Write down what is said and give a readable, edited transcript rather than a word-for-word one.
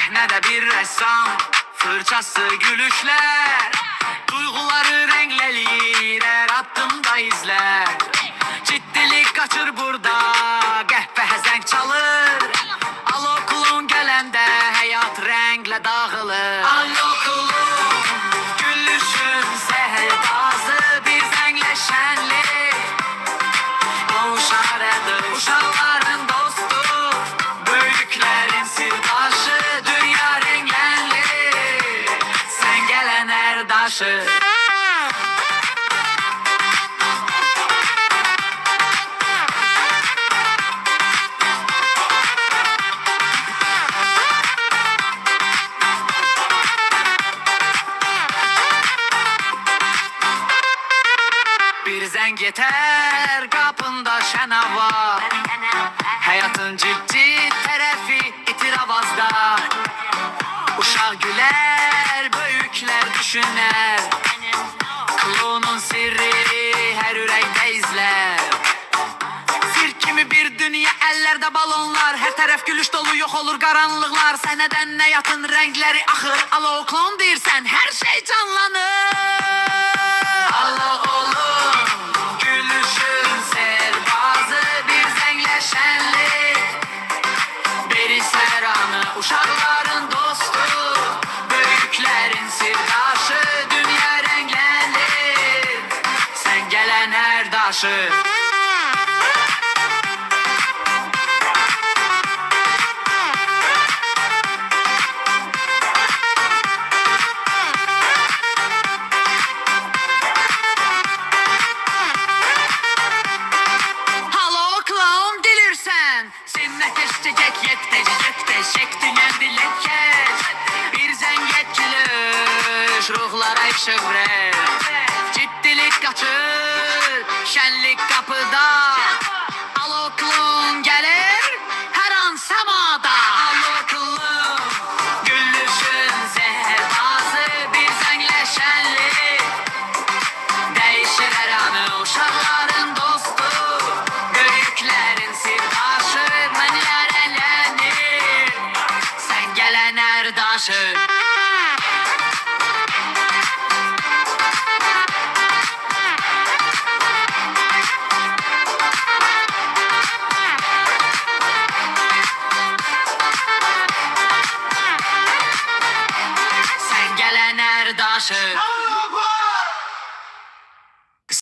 Səhnədə bir rəssam, fırçası gülüşlər, duyğuları rəngləliyir hər addımda izlər. Ciddilik qaçır burada, qəhvə zəng çalır. Alo kulun gələndə həyat rənglə dağılır. Alo kulun, gülüşün səhədazı, bir zənglə şənlik. O uşaqdır, uşaqların dostu, böyüklərin sirdaşı, dünya rənglənli, sən gələn hər daşı. Bir zəng yetər, qapında şən hava, həyatın ciddi tərəfi itir avazda. Uşaq gülər, böyüklər düşünər, klonun sirri hər ürəkdə izlər. Sir kimi bir dünya, əllərdə balonlar, hər tərəf gülüş dolu, yox olur qaranlıqlar. Sənədən həyatın rəngləri axır, alo klon deyirsən, hər şey canlanır. Alo oğlum, gülüşün serbazı, bir zənglə şənlik, beri səranı, uşaqların dostu, böyüklərin sirdaşı, dünya rənglənir, sən gələn hər daşı. Ruhlara işıq ver, ciddilik qaçır, şənlik qapıda.